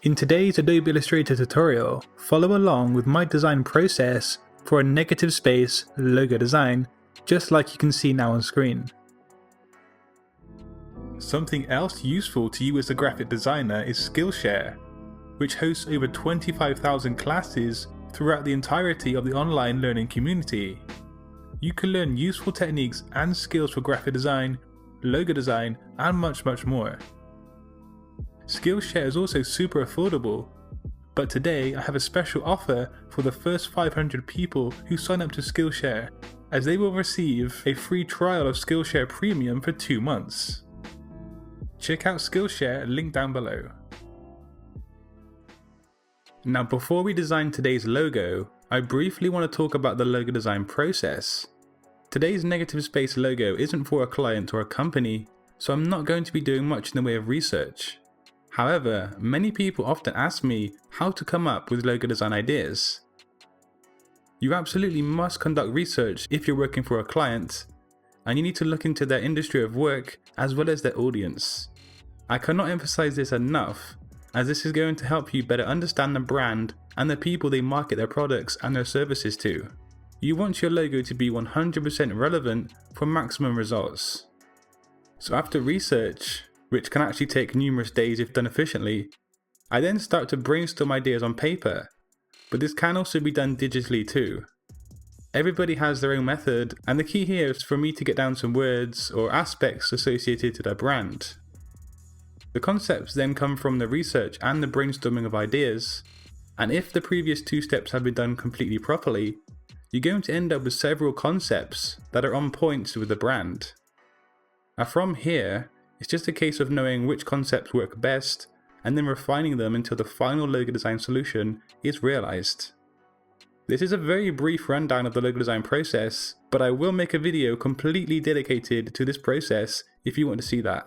In today's Adobe Illustrator tutorial, follow along with my design process for a negative space logo design, just like you can see now on screen. Something else useful to you as a graphic designer is Skillshare, which hosts over 25,000 classes throughout the entirety of the online learning community. You can learn useful techniques and skills for graphic design, logo design, and much more. Skillshare is also super affordable, but today I have a special offer for the first 500 people who sign up to Skillshare, as they will receive a free trial of Skillshare Premium for 2 months. Check out Skillshare, link down below. Now before we design today's logo, I briefly want to talk about the logo design process. Today's negative space logo isn't for a client or a company, so I'm not going to be doing much in the way of research. However, many people often ask me how to come up with logo design ideas. You absolutely must conduct research if you're working for a client, and you need to look into their industry of work as well as their audience. I cannot emphasize this enough, as this is going to help you better understand the brand and the people they market their products and their services to. You want your logo to be 100% relevant for maximum results. So after research, which can actually take numerous days if done efficiently, I then start to brainstorm ideas on paper, but this can also be done digitally too. Everybody has their own method, and the key here is for me to get down some words or aspects associated to their brand. The concepts then come from the research and the brainstorming of ideas, and if the previous 2 steps have been done completely properly, you're going to end up with several concepts that are on point with the brand. Now from here, it's just a case of knowing which concepts work best and then refining them until the final logo design solution is realized. This is a very brief rundown of the logo design process, but I will make a video completely dedicated to this process if you want to see that.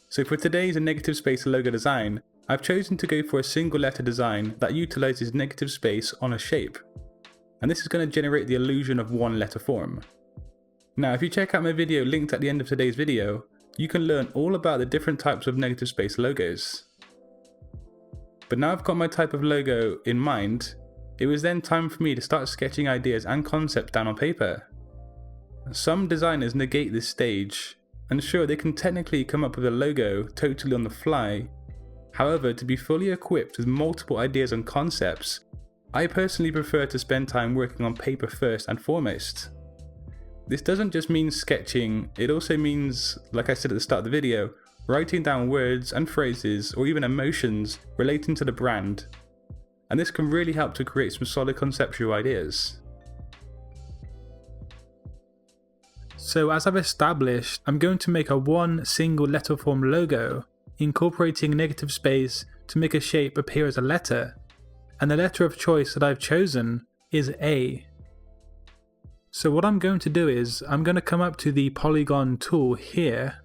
So for today's negative space logo design, I've chosen to go for a single letter design that utilizes negative space on a shape. And this is going to generate the illusion of one letter form. Now if you check out my video linked at the end of today's video, you can learn all about the different types of negative space logos. But now I've got my type of logo in mind, it was then time for me to start sketching ideas and concepts down on paper. Some designers negate this stage, and sure, they can technically come up with a logo totally on the fly. However, to be fully equipped with multiple ideas and concepts, I personally prefer to spend time working on paper first and foremost. This doesn't just mean sketching, it also means, like I said at the start of the video, writing down words and phrases or even emotions relating to the brand. And this can really help to create some solid conceptual ideas. So as I've established, I'm going to make a one single letter form logo, incorporating negative space to make a shape appear as a letter. And the letter of choice that I've chosen is A. So what I'm going to do is, I'm going to come up to the polygon tool here,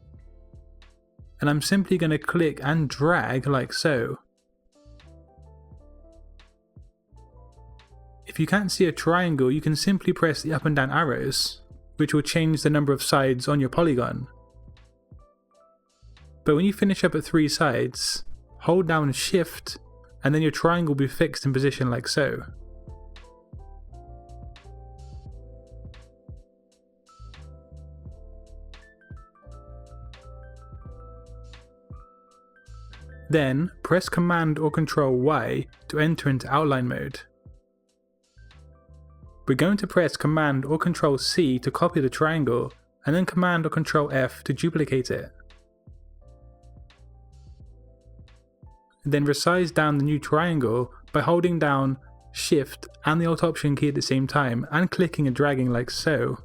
and I'm simply going to click and drag like so. If you can't see a triangle, you can simply press the up and down arrows, which will change the number of sides on your polygon. But when you finish up at 3 sides, hold down Shift, and then your triangle will be fixed in position like so. Then press Command or Control Y to enter into outline mode. We're going to press Command or Control C to copy the triangle, and then Command or Control F to duplicate it. Then resize down the new triangle by holding down Shift and the Alt Option key at the same time and clicking and dragging like so.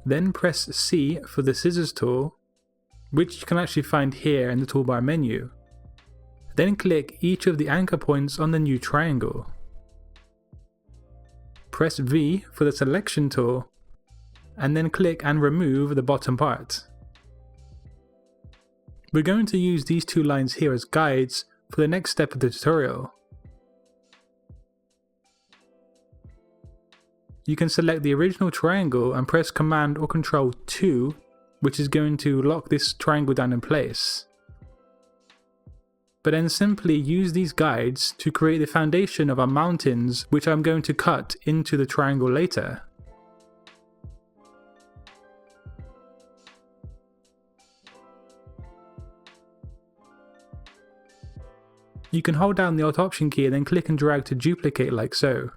Then press C for the scissors tool, which you can actually find here in the toolbar menu. Then click each of the anchor points on the new triangle. Press V for the selection tool, and then click and remove the bottom part. We're going to use these 2 lines here as guides for the next step of the tutorial. you can select the original triangle and press Command or Control 2, which is going to lock this triangle down in place. But then simply use these guides to create the foundation of our mountains, which I'm going to cut into the triangle later. You can hold down the Alt Option key and then click and drag to duplicate like so.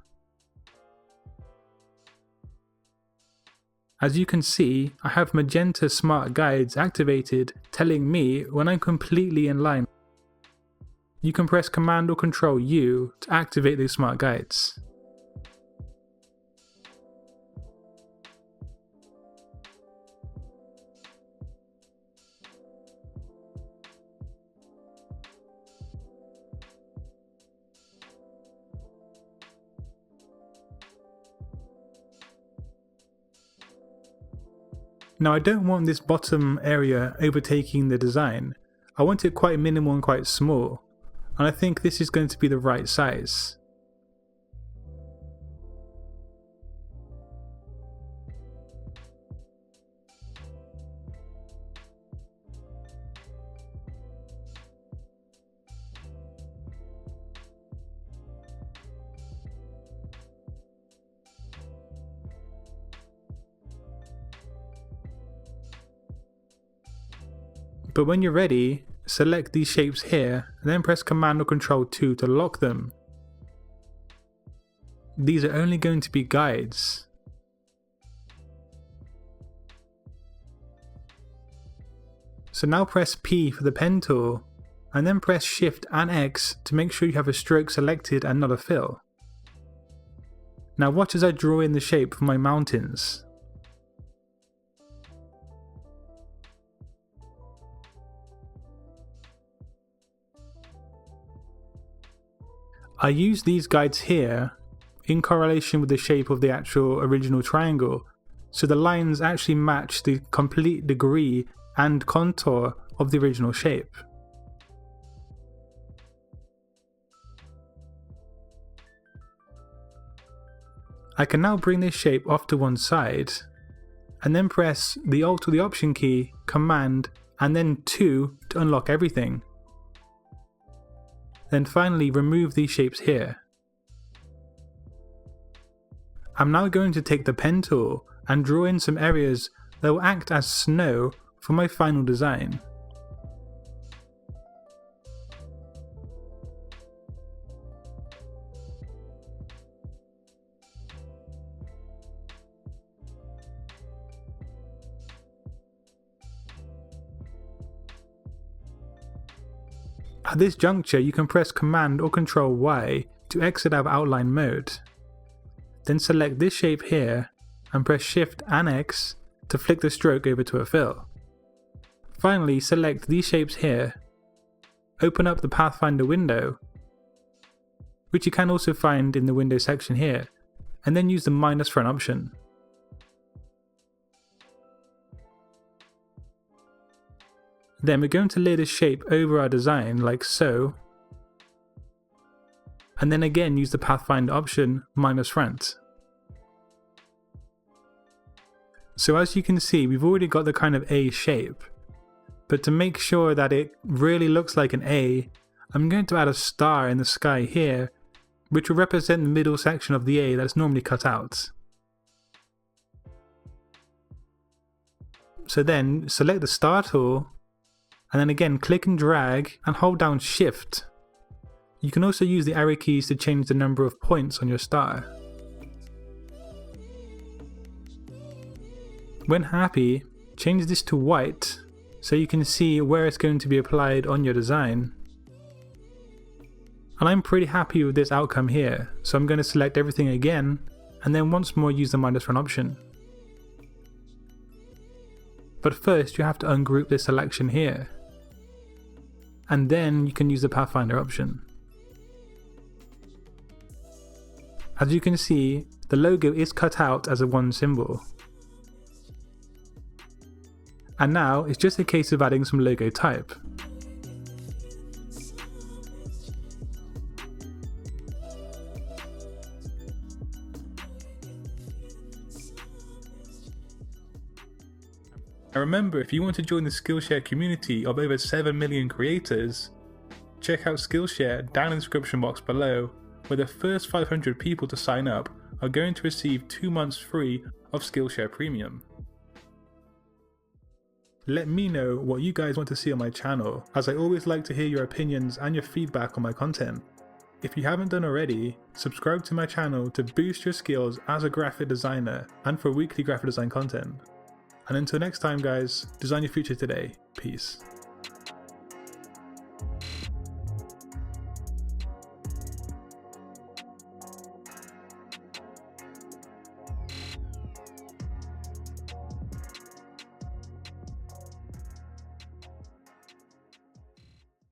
As you can see, I have magenta smart guides activated, telling me when I'm completely in line. You can press Command or Control U to activate these smart guides. Now I don't want this bottom area overtaking the design. I want it quite minimal and quite small, and I think this is going to be the right size. But when you're ready, select these shapes here and then press Command or Control 2 to lock them. These are only going to be guides. So now press P for the pen tool and then press Shift and X to make sure you have a stroke selected and not a fill. Now watch as I draw in the shape for my mountains. I use these guides here in correlation with the shape of the actual original triangle, so the lines actually match the complete degree and contour of the original shape. I can now bring this shape off to one side and then press the Alt or the Option key, Command and then 2 to unlock everything. Then finally remove these shapes here. I'm now going to take the pen tool and draw in some areas that will act as snow for my final design. At this juncture, you can press Command or Control Y to exit out of outline mode. Then select this shape here and press Shift and X to flick the stroke over to a fill. Finally, select these shapes here, open up the Pathfinder window, which you can also find in the window section here, and then use the minus front option. Then we're going to lay this shape over our design like so, and then again use the Pathfinder option minus front. So as you can see, we've already got the kind of A shape, but to make sure that it really looks like an A, I'm going to add a star in the sky here, which will represent the middle section of the A that's normally cut out. So then select the star tool, and then again click and drag and hold down Shift. You can also use the arrow keys to change the number of points on your star. When happy, change this to white so you can see where it's going to be applied on your design. And I'm pretty happy with this outcome here, so I'm going to select everything again and then once more use the minus front option. But first you have to ungroup this selection here, and then you can use the Pathfinder option. As you can see, the logo is cut out as a one symbol. And now it's just a case of adding some logo type. And remember, if you want to join the Skillshare community of over 7 million creators, check out Skillshare down in the description box below, where the first 500 people to sign up are going to receive 2 months free of Skillshare Premium. Let me know what you guys want to see on my channel, as I always like to hear your opinions and your feedback on my content. If you haven't done already, subscribe to my channel to boost your skills as a graphic designer and for weekly graphic design content. And until next time guys, design your future today. Peace.